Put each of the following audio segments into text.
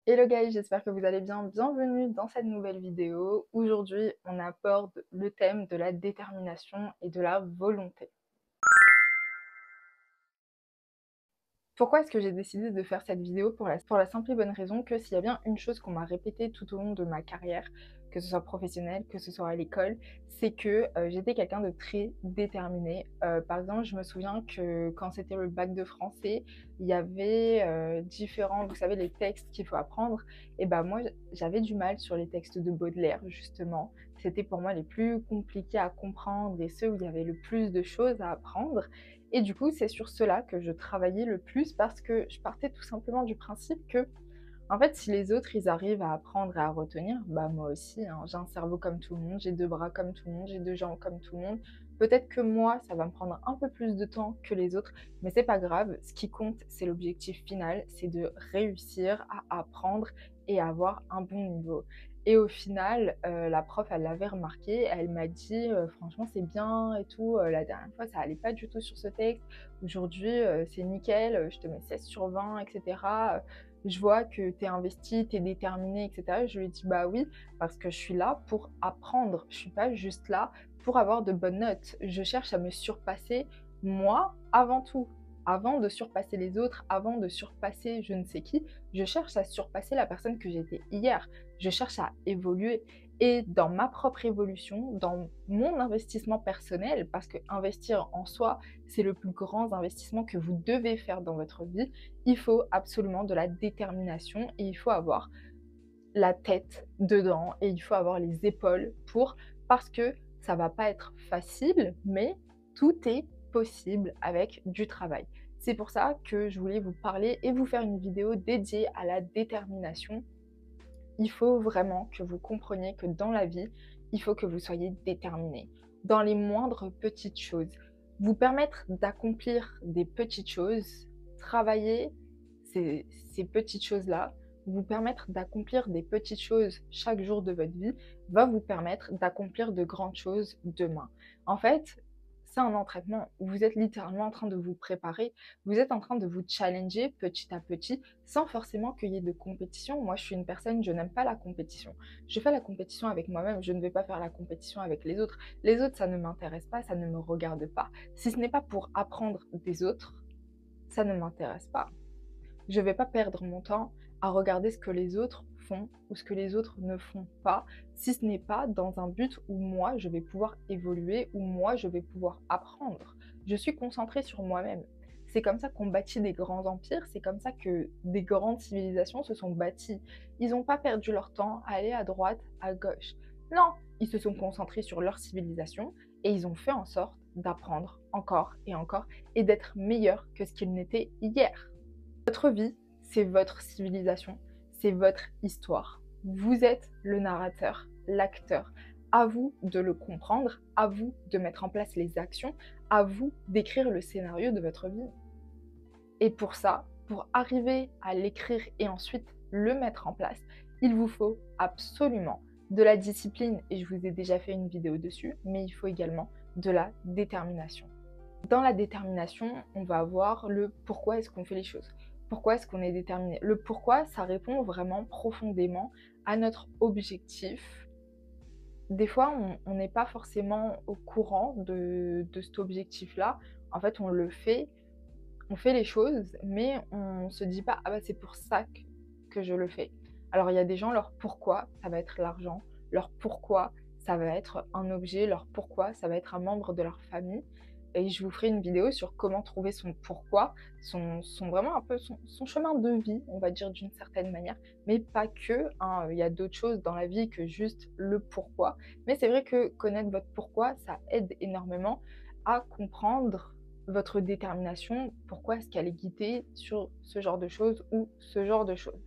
Hello guys, j'espère que vous allez bien. Bienvenue dans cette nouvelle vidéo. Aujourd'hui, on aborde le thème de la détermination et de la volonté. Pourquoi est-ce que j'ai décidé de faire cette vidéo? Pour la simple et bonne raison que s'il y a bien une chose qu'on m'a répétée tout au long de ma carrière, que ce soit professionnelle, que ce soit à l'école, c'est que j'étais quelqu'un de très déterminé. Par exemple, je me souviens que quand c'était le bac de français, il y avait différents, vous savez, les textes qu'il faut apprendre. Et ben moi, j'avais du mal sur les textes de Baudelaire, justement. C'était pour moi les plus compliqués à comprendre et ceux où il y avait le plus de choses à apprendre. Et du coup, c'est sur cela que je travaillais le plus parce que je partais tout simplement du principe que, en fait, si les autres, ils arrivent à apprendre et à retenir, bah moi aussi, hein, j'ai un cerveau comme tout le monde, j'ai deux bras comme tout le monde, j'ai deux jambes comme tout le monde. Peut-être que moi, ça va me prendre un peu plus de temps que les autres, mais c'est pas grave. Ce qui compte, c'est l'objectif final, c'est de réussir à apprendre et à avoir un bon niveau. Et au final, la prof, elle l'avait remarqué, elle m'a dit: «Franchement, c'est bien et tout, la dernière fois, ça allait pas du tout sur ce texte. Aujourd'hui, c'est nickel, je te mets 16 sur 20 et cetera, je vois que tu es investie, tu es déterminée et cetera». Je lui ai dit: «Bah oui, parce que je suis là pour apprendre, je suis pas juste là pour avoir de bonnes notes. Je cherche à me surpasser moi avant tout. Avant de surpasser les autres, avant de surpasser je ne sais qui, je cherche à surpasser la personne que j'étais hier. Je cherche à évoluer et dans ma propre évolution, dans mon investissement personnel, parce que investir en soi, c'est le plus grand investissement que vous devez faire dans votre vie, il faut absolument de la détermination et il faut avoir la tête dedans et il faut avoir les épaules pour, parce que ça va pas être facile, mais tout est possible avec du travail. C'est pour ça que je voulais vous parler et vous faire une vidéo dédiée à la détermination. Il faut vraiment que vous compreniez que dans la vie, il faut que vous soyez déterminé dans les moindres petites choses. Vous permettre d'accomplir des petites choses, travailler ces petites choses-là, vous permettre d'accomplir des petites choses chaque jour de votre vie, va vous permettre d'accomplir de grandes choses demain. En fait, c'est un entraînement. Vous êtes littéralement en train de vous préparer, vous êtes en train de vous challenger petit à petit sans forcément qu'il y ait de compétition. Moi, je suis une personne, je n'aime pas la compétition. Je fais la compétition avec moi-même, je ne vais pas faire la compétition avec les autres. Les autres, ça ne m'intéresse pas, ça ne me regarde pas. Si ce n'est pas pour apprendre des autres, ça ne m'intéresse pas. Je ne vais pas perdre mon temps à regarder ce que les autres font ou ce que les autres ne font pas, si ce n'est pas dans un but où moi, je vais pouvoir évoluer, où moi, je vais pouvoir apprendre. Je suis concentrée sur moi-même. C'est comme ça qu'on bâtit des grands empires, c'est comme ça que des grandes civilisations se sont bâties. Ils n'ont pas perdu leur temps à aller à droite, à gauche. Non, ils se sont concentrés sur leur civilisation et ils ont fait en sorte d'apprendre encore et d'être meilleurs que ce qu'ils n'étaient hier. Votre vie, c'est votre civilisation, c'est votre histoire. Vous êtes le narrateur, l'acteur. À vous de le comprendre, à vous de mettre en place les actions, à vous d'écrire le scénario de votre vie. Et pour ça, pour arriver à l'écrire et ensuite le mettre en place, il vous faut absolument de la discipline, et je vous ai déjà fait une vidéo dessus, mais il faut également de la détermination. Dans la détermination, on va avoir le pourquoi est-ce qu'on fait les choses. Pourquoi est-ce qu'on est déterminé? Le pourquoi, ça répond vraiment profondément à notre objectif. Des fois, on n'est pas forcément au courant de cet objectif-là. En fait, on fait les choses, mais on ne se dit pas: «Ah bah, c'est pour ça que je le fais». Alors il y a des gens, leur pourquoi, ça va être l'argent, leur pourquoi, ça va être un objet, leur pourquoi, ça va être un membre de leur famille et je vous ferai une vidéo sur comment trouver son pourquoi, son vraiment un peu son chemin de vie, on va dire d'une certaine manière, mais pas que, hein, il y a d'autres choses dans la vie que juste le pourquoi. Mais c'est vrai que connaître votre pourquoi, ça aide énormément à comprendre votre détermination, pourquoi est-ce qu'elle est guidée sur ce genre de choses ou ce genre de choses.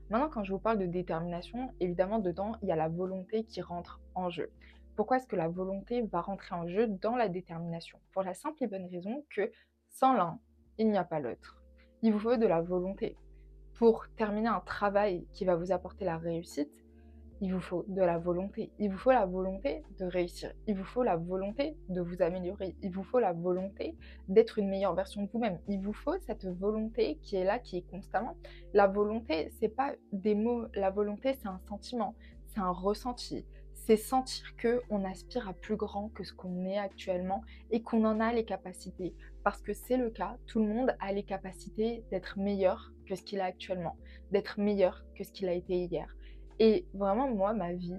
Maintenant, quand je vous parle de détermination, évidemment, dedans, il y a la volonté qui rentre en jeu. Pourquoi est-ce que la volonté va rentrer en jeu dans la détermination? Pour la simple et bonne raison que sans l'un, il n'y a pas l'autre. Il vous faut de la volonté. Pour terminer un travail qui va vous apporter la réussite, Il vous faut de la volonté. Il vous faut la volonté de réussir. Il vous faut la volonté de vous améliorer. Il vous faut la volonté d'être une meilleure version de vous-même. Il vous faut cette volonté qui est là, qui est constamment. La volonté, c'est pas des mots. La volonté, c'est un sentiment, c'est un ressenti. C'est sentir que on aspire à plus grand que ce qu'on est actuellement et qu'on en a les capacités. Parce que c'est le cas, tout le monde a les capacités d'être meilleur que ce qu'il a actuellement, d'être meilleur que ce qu'il a été hier. Et vraiment, moi, ma vie,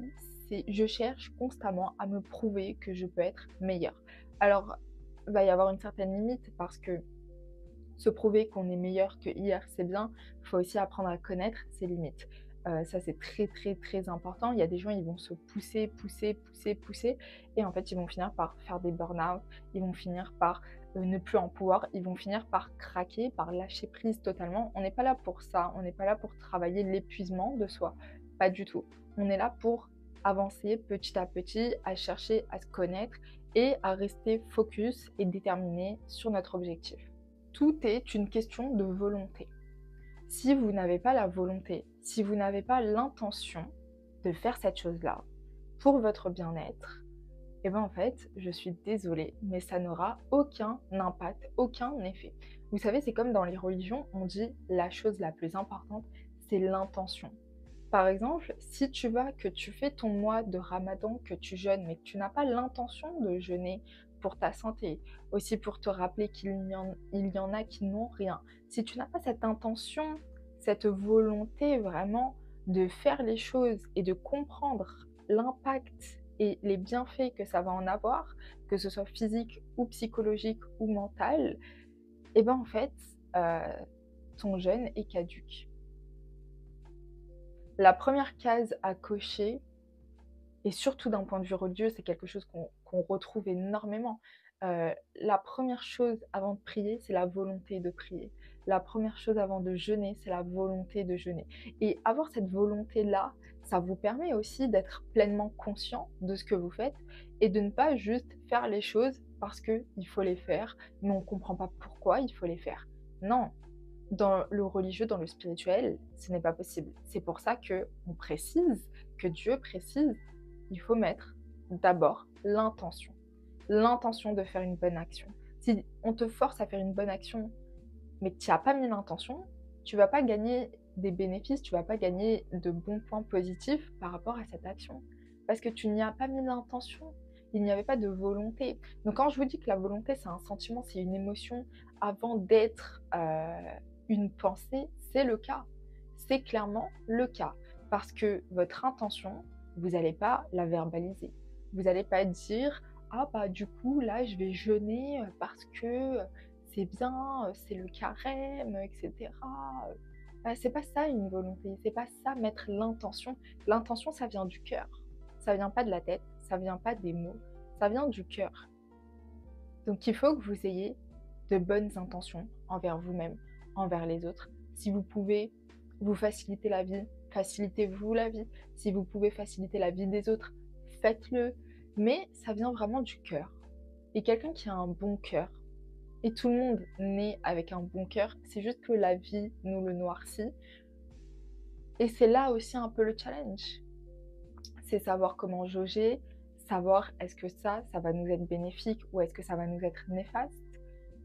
c'est je cherche constamment à me prouver que je peux être meilleure. Alors, il va y avoir une certaine limite parce que se prouver qu'on est meilleur que hier, c'est bien. Il faut aussi apprendre à connaître ses limites. Ça, c'est très, très, très important. Il y a des gens, ils vont se pousser, pousser, pousser, pousser. Et en fait, ils vont finir par faire des burn-out. Ils vont finir par ne plus en pouvoir. Ils vont finir par craquer, par lâcher prise totalement. On n'est pas là pour ça. On n'est pas là pour travailler l'épuisement de soi. Pas du tout. On est là pour avancer petit à petit, à chercher à se connaître et à rester focus et déterminé sur notre objectif. Tout est une question de volonté. Si vous n'avez pas la volonté, si vous n'avez pas l'intention de faire cette chose-là pour votre bien-être, eh bien en fait, je suis désolée, mais ça n'aura aucun impact, aucun effet. Vous savez, c'est comme dans les religions, on dit la chose la plus importante, c'est l'intention. Par exemple, si que tu fais ton mois de Ramadan, que tu jeûnes, mais que tu n'as pas l'intention de jeûner pour ta santé, aussi pour te rappeler il y en a qui n'ont rien. Si tu n'as pas cette intention, cette volonté vraiment de faire les choses et de comprendre l'impact et les bienfaits que ça va en avoir, que ce soit physique ou psychologique ou mental, et ben en fait, euh, ton jeûne est caduque. La première case à cocher, et surtout d'un point de vue religieux, c'est quelque chose qu'on retrouve énormément. La première chose avant de prier, c'est la volonté de prier. La première chose avant de jeûner, c'est la volonté de jeûner. Et avoir cette volonté-là, ça vous permet aussi d'être pleinement conscient de ce que vous faites et de ne pas juste faire les choses parce qu'il faut les faire, mais on ne comprend pas pourquoi il faut les faire. Non, dans le religieux, dans le spirituel, ce n'est pas possible. C'est pour ça que on précise, que Dieu précise, il faut mettre d'abord l'intention. L'intention de faire une bonne action. Si on te force à faire une bonne action, mais que tu n'as pas mis l'intention, tu vas pas gagner des bénéfices, tu vas pas gagner de bons points positifs par rapport à cette action. Parce que tu n'y as pas mis l'intention. Il n'y avait pas de volonté. Donc quand je vous dis que la volonté, c'est un sentiment, c'est une émotion, avant d'être une pensée, c'est le cas. C'est clairement le cas. Parce que votre intention, vous n'allez pas la verbaliser. Vous n'allez pas dire ah bah du coup là je vais jeûner parce que c'est bien, c'est le carême, etc. Bah, c'est pas ça une volonté, c'est pas ça mettre l'intention. L'intention, ça vient du cœur. Ça vient pas de la tête, ça vient pas des mots, ça vient du cœur. Donc il faut que vous ayez de bonnes intentions envers vous-même, envers les autres. Si vous pouvez vous faciliter la vie, facilitez-vous la vie. Si vous pouvez faciliter la vie des autres, faites-le. Mais ça vient vraiment du cœur. Et quelqu'un qui a un bon cœur, et tout le monde naît avec un bon cœur, c'est juste que la vie nous le noircit. Et c'est là aussi un peu le challenge. C'est savoir comment jauger, savoir est-ce que ça va nous être bénéfique ou est-ce que ça va nous être néfaste.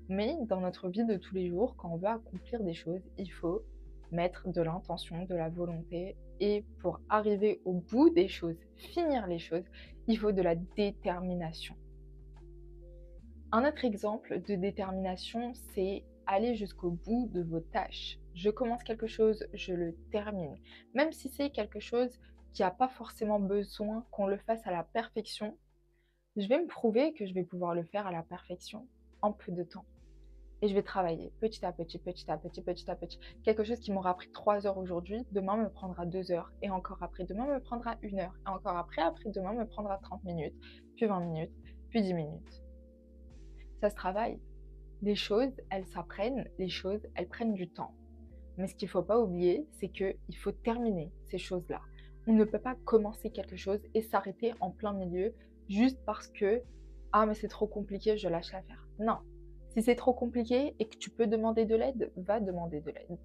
Mais dans notre vie de tous les jours, quand on veut accomplir des choses, il faut mettre de l'intention, de la volonté. Et pour arriver au bout des choses, finir les choses, il faut de la détermination. Un autre exemple de détermination, c'est aller jusqu'au bout de vos tâches. Je commence quelque chose, je le termine. Même si c'est quelque chose qui n'a pas forcément besoin qu'on le fasse à la perfection, je vais me prouver que je vais pouvoir le faire à la perfection en peu de temps. Et je vais travailler petit à petit, petit à petit, petit à petit. Quelque chose qui m'aura pris 3 heures aujourd'hui, demain me prendra 2 heures. Et encore après, demain me prendra 1 heure. Et encore après, demain me prendra 30 minutes, puis 20 minutes, puis 10 minutes. Ça se travaille. Les choses, elles s'apprennent, les choses, elles prennent du temps. Mais ce qu'il ne faut pas oublier, c'est qu'il faut terminer ces choses-là. On ne peut pas commencer quelque chose et s'arrêter en plein milieu juste parce que « Ah, mais c'est trop compliqué, je lâche l'affaire ». Non. Si c'est trop compliqué et que tu peux demander de l'aide, va demander de l'aide.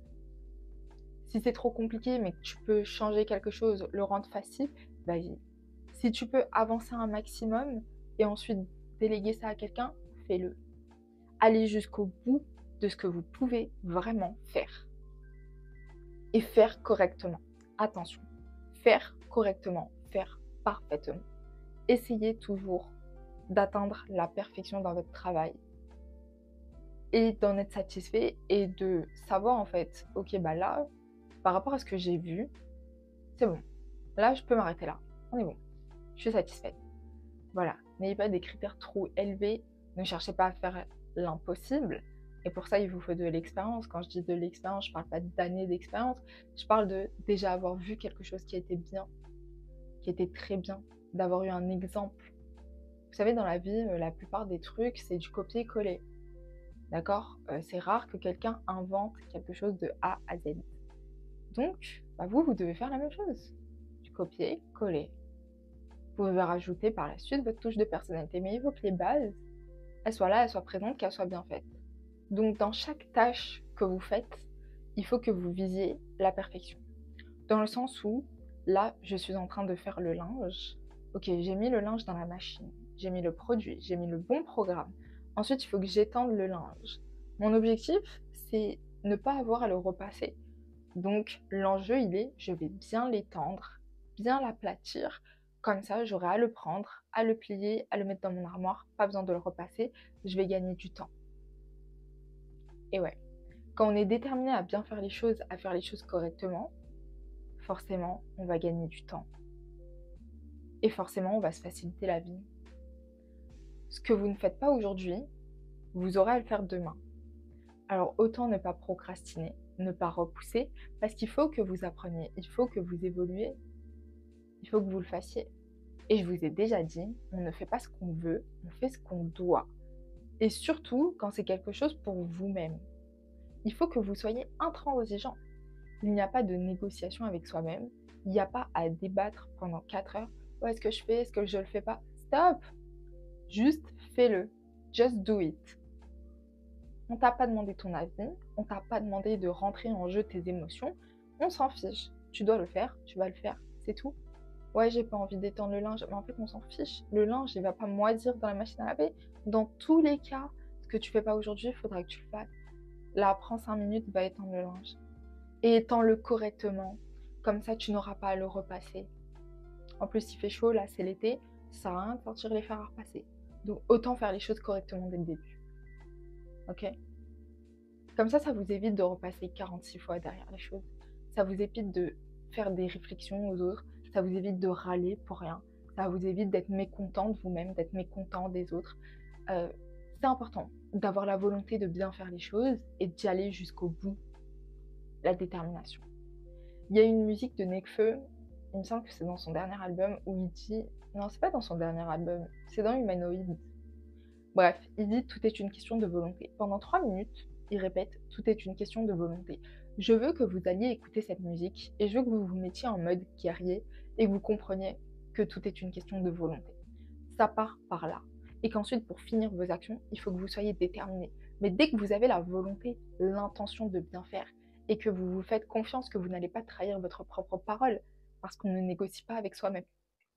Si c'est trop compliqué, mais que tu peux changer quelque chose, le rendre facile, vas-y. Si tu peux avancer un maximum et ensuite déléguer ça à quelqu'un, fais-le. Allez jusqu'au bout de ce que vous pouvez vraiment faire et faire correctement. Attention, faire correctement, faire parfaitement. Essayez toujours d'atteindre la perfection dans votre travail et d'en être satisfait et de savoir en fait, ok, bah là, par rapport à ce que j'ai vu, c'est bon. Là, je peux m'arrêter là. On est bon. Je suis satisfaite. Voilà. N'ayez pas des critères trop élevés. Ne cherchez pas à faire l'impossible. Et pour ça, il vous faut de l'expérience. Quand je dis de l'expérience, je ne parle pas d'années d'expérience. Je parle de déjà avoir vu quelque chose qui était bien, qui était très bien, d'avoir eu un exemple. Vous savez, dans la vie, la plupart des trucs, c'est du copier-coller. D'accord. C'est rare que quelqu'un invente quelque chose de A à Z. Donc, bah vous devez faire la même chose. Du copier-coller. Vous pouvez rajouter par la suite votre touche de personnalité, mais il faut que les bases, elles soient là, elles soient présentes, qu'elles soient bien faites. Donc, dans chaque tâche que vous faites, il faut que vous visiez la perfection. Dans le sens où, là, je suis en train de faire le linge. Ok, j'ai mis le linge dans la machine, j'ai mis le produit, j'ai mis le bon programme. Ensuite, il faut que j'étende le linge. Mon objectif, c'est ne pas avoir à le repasser. Donc, l'enjeu, il est, je vais bien l'étendre, bien l'aplatir. Comme ça, j'aurai à le prendre, à le plier, à le mettre dans mon armoire. Pas besoin de le repasser. Je vais gagner du temps. Et ouais, quand on est déterminé à bien faire les choses, à faire les choses correctement, forcément, on va gagner du temps. Et forcément, on va se faciliter la vie. Ce que vous ne faites pas aujourd'hui, vous aurez à le faire demain. Alors, autant ne pas procrastiner, ne pas repousser, parce qu'il faut que vous appreniez, il faut que vous évoluiez, il faut que vous le fassiez. Et je vous ai déjà dit, on ne fait pas ce qu'on veut, on fait ce qu'on doit. Et surtout, quand c'est quelque chose pour vous-même. Il faut que vous soyez intransigeant. Il n'y a pas de négociation avec soi-même. Il n'y a pas à débattre pendant 4 heures. Oh, est-ce que je fais, est-ce que je le fais pas? Stop! Juste fais-le. Just do it. On t'a pas demandé ton avis, on t'a pas demandé de rentrer en jeu tes émotions. On s'en fiche. Tu dois le faire, tu vas le faire, c'est tout. Ouais, j'ai pas envie d'étendre le linge, mais en fait, on s'en fiche. Le linge, il va pas moisir dans la machine à laver. Dans tous les cas, ce que tu fais pas aujourd'hui, il faudra que tu le fasses. Là, prends 5 minutes, va étendre le linge. Et étends-le correctement. Comme ça, tu n'auras pas à le repasser. En plus, il fait chaud, là, c'est l'été. Ça sert à rien de sortir les fers à repasser. Donc, autant faire les choses correctement dès le début. Ok? Comme ça vous évite de repasser 46 fois derrière les choses. Ça vous évite de faire des réflexions aux autres. Ça vous évite de râler pour rien. Ça vous évite d'être mécontent de vous-même, d'être mécontent des autres. C'est important d'avoir la volonté de bien faire les choses et d'y aller jusqu'au bout. La détermination. Il y a une musique de Nekfeu, il me semble que c'est dans son dernier album, où il dit... Non, c'est pas dans son dernier album, c'est dans Humanoid. Bref, il dit « Tout est une question de volonté ». Pendant 3 minutes, il répète « Tout est une question de volonté ». Je veux que vous alliez écouter cette musique et je veux que vous vous mettiez en mode guerrier et que vous compreniez que tout est une question de volonté. Ça part par là. Et qu'ensuite, pour finir vos actions, il faut que vous soyez déterminé. Mais dès que vous avez la volonté, l'intention de bien faire et que vous vous faites confiance que vous n'allez pas trahir votre propre parole parce qu'on ne négocie pas avec soi-même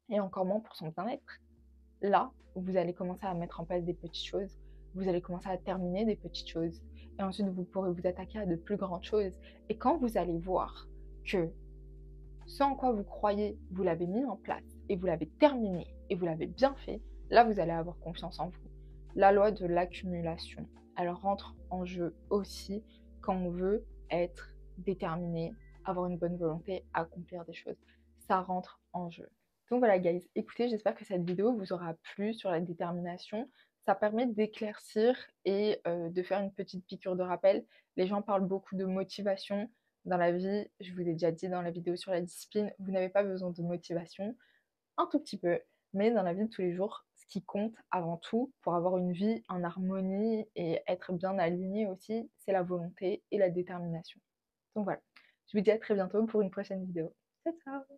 et encore moins pour son bien-être, là, vous allez commencer à mettre en place des petites choses, vous allez commencer à terminer des petites choses, et ensuite vous pourrez vous attaquer à de plus grandes choses. Et quand vous allez voir que ce en quoi vous croyez, vous l'avez mis en place, et vous l'avez terminé, et vous l'avez bien fait, là vous allez avoir confiance en vous. La loi de l'accumulation, elle rentre en jeu aussi quand on veut être déterminé, avoir une bonne volonté, accomplir des choses. Ça rentre en jeu. Donc voilà guys, écoutez, j'espère que cette vidéo vous aura plu sur la détermination. Ça permet d'éclaircir et de faire une petite piqûre de rappel. Les gens parlent beaucoup de motivation. Dans la vie, je vous ai déjà dit dans la vidéo sur la discipline, vous n'avez pas besoin de motivation, un tout petit peu, mais dans la vie de tous les jours, ce qui compte avant tout pour avoir une vie en harmonie et être bien aligné aussi, c'est la volonté et la détermination. Donc voilà, je vous dis à très bientôt pour une prochaine vidéo. Ciao ciao!